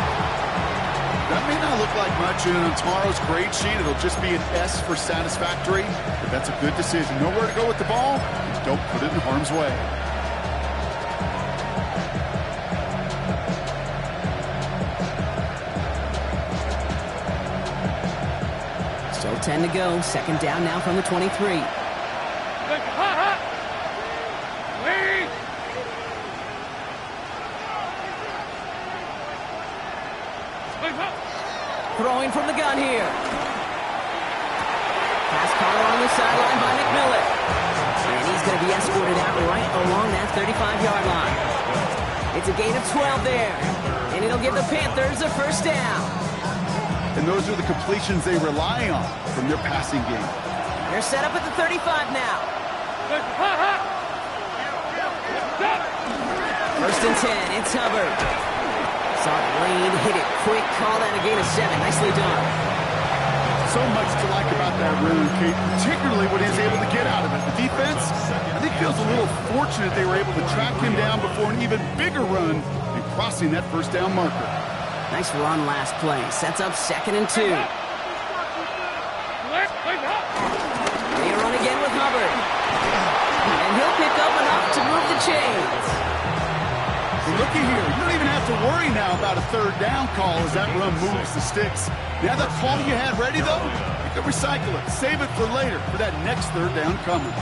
That may not look like much, and on tomorrow's grade sheet, it'll just be an S for satisfactory. But that's a good decision. Know where to go with the ball, and don't put it in harm's way. Still 10 to go. Second down now from the 23. Throwing from the gun here. Pass caught along the sideline by McMillan. And he's going to be escorted out right along that 35-yard line. It's a gain of 12 there. And it'll give the Panthers a first down. And those are the completions they rely on from their passing game. They're set up at the 35 now. First and 10, it's Hubbard. Saw it lead, hit it quick, call that a gain of 7. Nicely done. So much to like about that run, Kate, particularly what he was able to get out of it. The defense, I think, feels a little fortunate they were able to track him down before an even bigger run and crossing that first down marker. Nice run last play. Sets up second and 2. They run again with Hubbard. And he'll pick up enough to move the chains. Looky here, you don't even have to worry now about a third down call as that run moves the sticks. Now that call you had ready, though, you can recycle it. Save it for later for that next third down coming.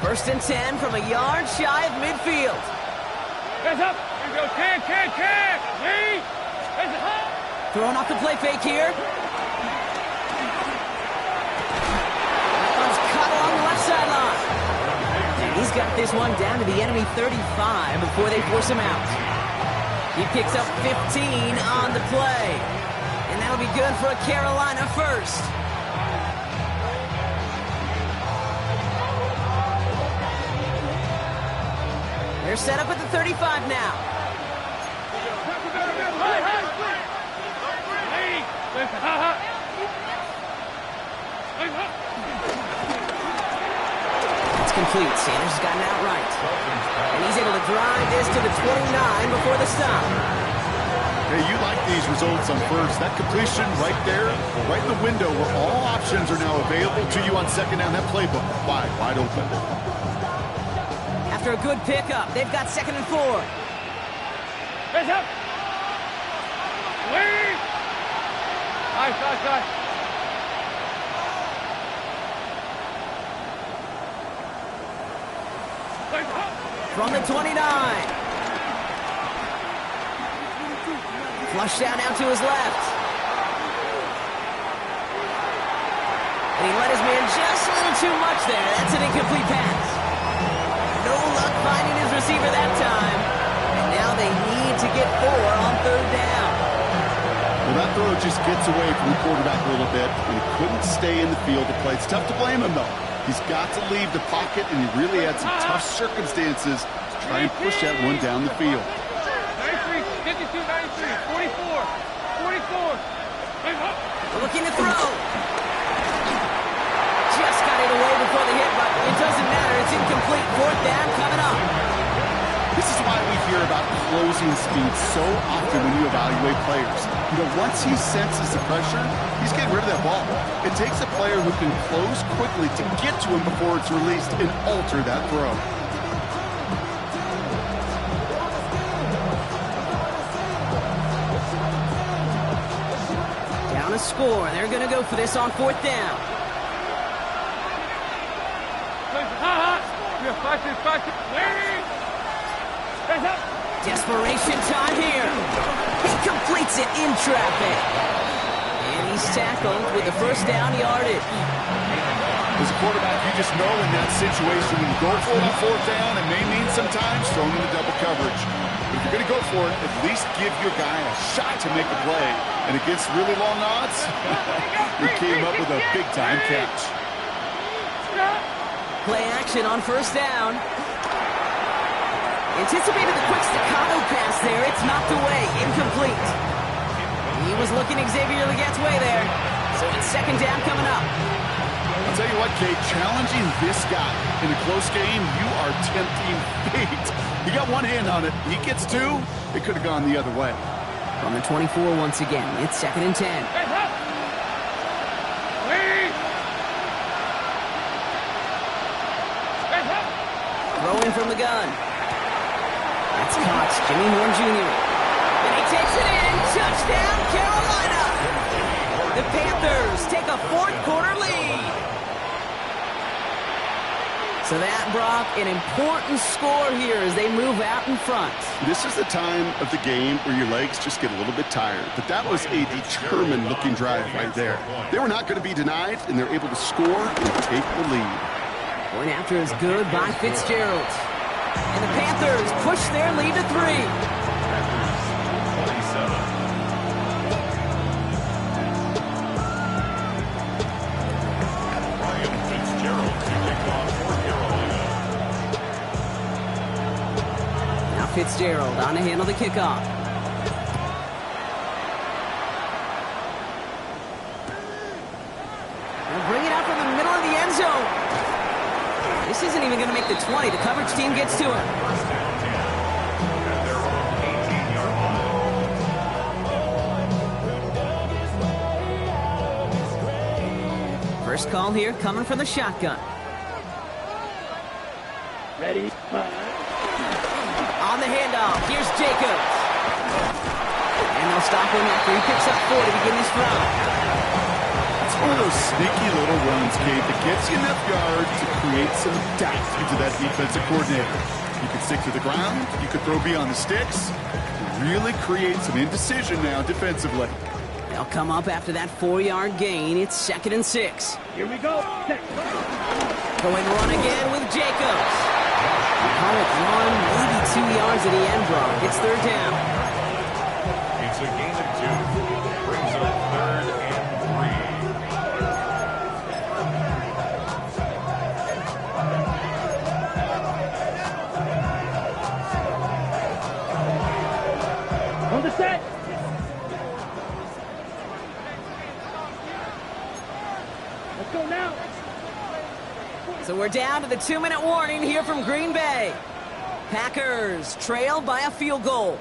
First and 10 from a yard shy of midfield. Hands up. Here we go. 10. Lee. Hands up. Throwing off the play fake here. That one's cut along the left sideline. And he's got this one down to the enemy 35 before they force him out. He picks up 15 on the play. And that'll be good for a Carolina first. They're set up at the 35 now. It's complete. Sanders has gotten out right. And he's able to drive this to the 29 before the stop. Hey, you like these results on first. That completion right there, right in the window where all options are now available to you on second down. That playbook wide open. After a good pickup, they've got 2nd and 4. Hands up. Lee. Nice. From the 29. Flushed out now to his left. And he let his man just a little too much there. That's an incomplete pass. No luck finding his receiver that time. And now they need to get 4 on 3rd down. Well, that throw just gets away from the quarterback a little bit. And he couldn't stay in the field to play. It's tough to blame him, though. He's got to leave the pocket, and he really had some tough circumstances to try and push that one down the field. 93, 52, 93, 44. Looking to throw. Just got it away before the hit, but it doesn't matter. It's incomplete. 4th down coming up. This is why we hear about closing speed so often when you evaluate players. You know, once he senses the pressure, he's getting rid of that ball. It takes a player who can close quickly to get to him before it's released and alter that throw. Down a score. They're going to go for this on 4th down. Desperation time here. He completes it in traffic. And he's tackled with the 1st down yardage. As a quarterback, you just know in that situation when you go for it on 4th down, it may mean sometimes throwing into double coverage. But if you're going to go for it, at least give your guy a shot to make a play. And against really long odds, he came up with a big-time catch. Play action on 1st down. Anticipated the quick staccato pass there. It's knocked away. Incomplete. He was looking Xavier Legette's way there. So it's 2nd down coming up. I'll tell you what, Kate, challenging this guy in a close game, you are tempting fate. He got one hand on it. He gets 2. It could have gone the other way. From the 24 once again. It's 2nd and 10. Throwing from the gun. That's caught. Jimmy Horn Jr. And he takes it in. Touchdown, Carolina. The Panthers take a 4th quarter lead. So that, Brock, an important score here as they move out in front. This is the time of the game where your legs just get a little bit tired. But that was a determined-looking drive right there. They were not going to be denied, and they're able to score and take the lead. Point after is good by Fitzgerald. And the Panthers push their lead to 3. Now Fitzgerald on to handle the kickoff. They'll bring it out from the middle of the end zone. This isn't even going to make the 20. The coverage team gets to him. First call here coming from the shotgun. Ready? On the handoff, here's Jacobs. And they'll stop him after he picks up 4 to begin this drive. It's one of those sneaky little runs, Kate, that gets you enough yard to create some doubt into that defensive coordinator. You can stick to the ground. You could throw beyond the sticks. Really create some indecision now defensively. They'll come up after that 4-yard gain. It's 2nd and 6. Here we go. Set. Going run again with Jacobs. Call it 1, maybe 2 yards at the end block. It's 3rd down. It's a gain of 2. Brings up 3rd and 3. On the set. Let's go now. So we're down to the 2-minute warning here from Green Bay. Packers trail by a field goal.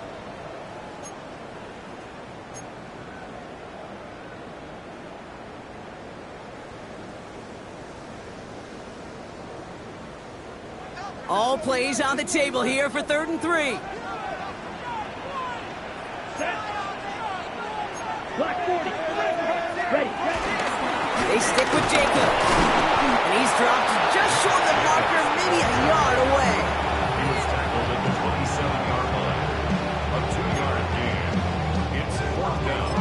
All plays on the table here for 3rd and 3. Block 40. Ready. They stick with Jacobs. And he's dropped just short of the marker, maybe a yard away. He was tackled at the 27-yard line. A 2-yard gain. It's 4th down.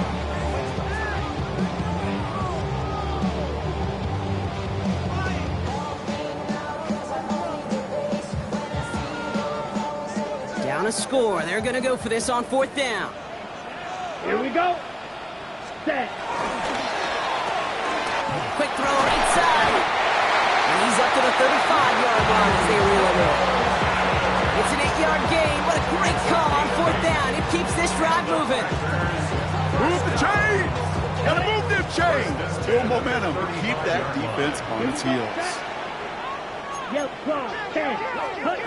Down a score. They're going to go for this on 4th down. Here we go. Set. Quick throw right side. And he's up to the 35-yard line as they reel it in. It's an 8-yard gain. What a great call on 4th down. It keeps this drive moving. Move the chains! Gotta move them chains! Build momentum. Keep that defense on its heels. Yep, wrong. 10. Hut.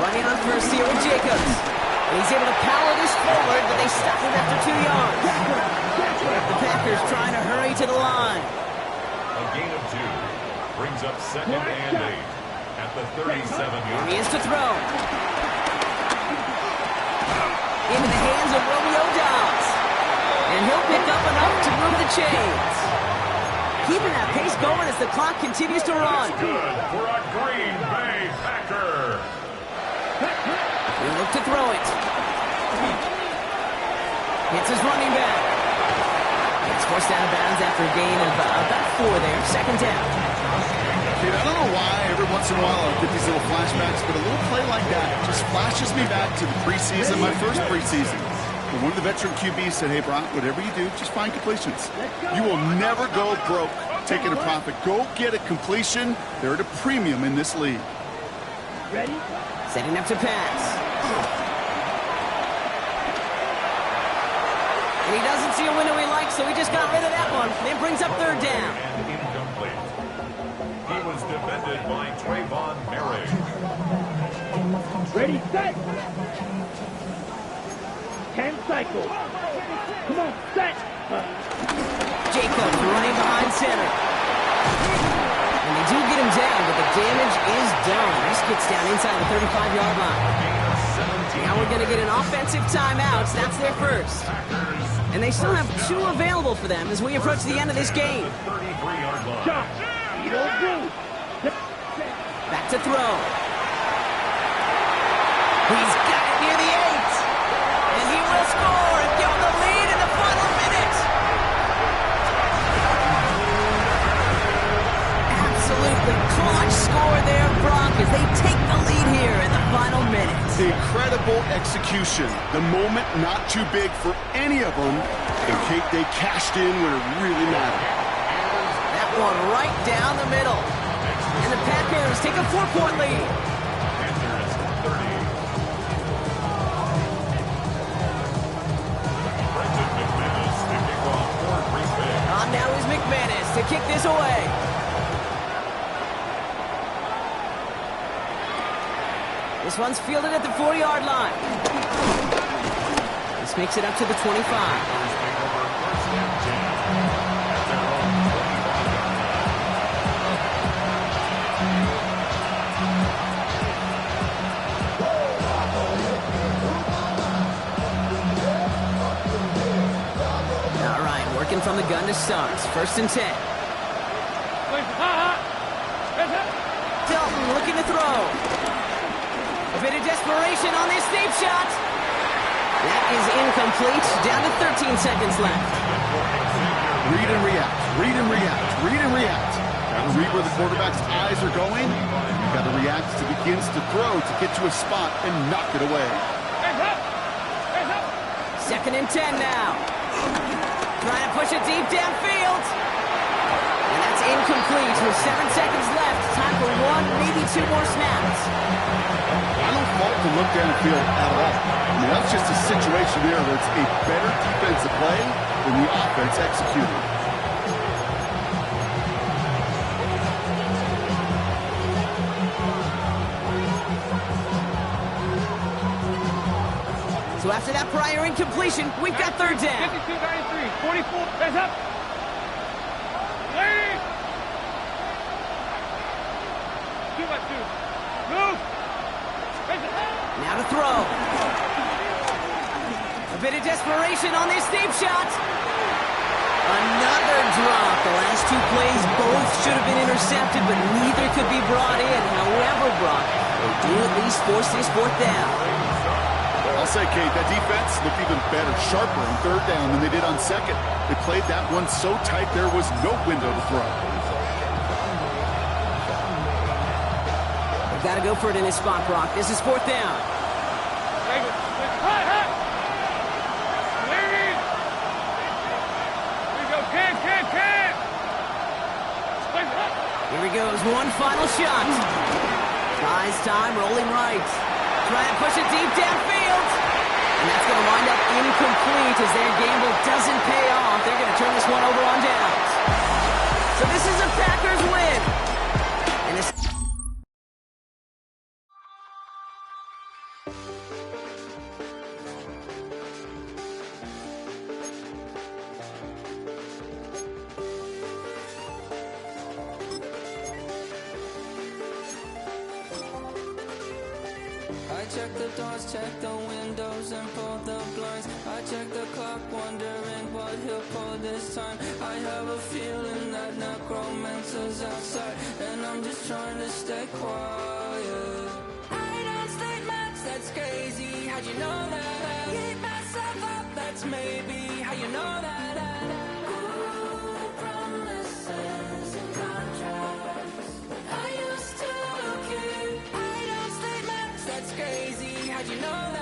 Running on first here with Jacobs. And he's able to power this forward, but they stop him after 2 yards. The Packers trying to hurry to the line. A gain of 2. Brings up 2nd and 8. At the 37-yard He is to throw. Into the hands of Romeo Dobbs. And he'll pick up enough to move the chains. Keeping that pace going as the clock continues to run. Good for a Green Bay Packer. He'll look to throw it. Hits his running back. It's forced out of bounds after a gain of about 4 there. 2nd down. Dude, I don't know why every once in a while I get these little flashbacks, but a little play like that just flashes me back to the preseason, my first preseason. But one of the veteran QBs said, hey, Brock, whatever you do, just find completions. You will never go broke taking a profit. Go get a completion. They're at a premium in this league. Ready? Setting up to pass. And he doesn't see a window he likes, so he just got rid of that one. Then brings up 3rd down. And incomplete. He was defended by Trayvon Merrick. Ready, set. 10 cycles. Come on, set. Jacobs running behind center. And they do get him down, but the damage is done. This gets down inside the 35-yard line. Now we're going to get an offensive timeout. That's their first. And they still have 2 available for them as we approach the end of this game. 33-yard line. Shot. You don't move. Back to throw. He's got it near the 8. And he will score and give them the lead in the final minute. Absolutely clutch score there, Brock, as they take the lead here in the final minute. The incredible execution. The moment not too big for any of them. And Kate, they cashed in when it really mattered. That one right down the middle. And the Packers take a 4-point lead. Panthers 30. Brendan McManus to kick off for Green Bay. On now is McManus to kick this away. This one's fielded at the 4-yard line. This makes it up to the 25. Take over 1st and 10. At their own 25-yard line. All right, working from the gun to starts. 1st and 10. Dalton looking to throw. A bit of desperation on this deep shot. That is incomplete. Down to 13 seconds left. Read and react. Read and react. Read and react. Got to read where the quarterback's eyes are going. You got to react as he begins to throw to get to a spot and knock it away. 2nd and 10 now. Trying to push it deep downfield. And that's incomplete with 7 seconds left. Time for 1, maybe 2 more snaps. I don't fault the look downfield at all. I mean, that's just a situation there where it's a better defensive play than the offense executed. So after that prior incompletion, we've got 3rd down. 52-93, 44, heads up. Lead. 2 by 2. Move. Now to throw. A bit of desperation on this deep shot. Another drop. The last 2 plays both should have been intercepted, but neither could be brought in. However, Brock, they do at least force this 4th down. I'll say, Kate, that defense looked even better, sharper on 3rd down than they did on 2nd. They played that one so tight there was no window to throw. They've got to go for it in this spot, Brock. This is 4th down. Here he goes, one final shot. Tries time, rolling right. Trying to push it deep downfield. And that's going to wind up incomplete as their gamble doesn't pay off. They're going to turn this one over on downs. So this is a Packers win. And this I check the doors, check the windows, and pull the blinds. I check the clock, wondering what he'll pull this time. I have a feeling that necromancer's outside, and I'm just trying to stay quiet. I don't state maps, that's crazy. How'd you know that? Keep myself up, that's maybe how you know that. Ooh, promises and contracts. I used to keep. I don't state maps, that's crazy. How'd you know that?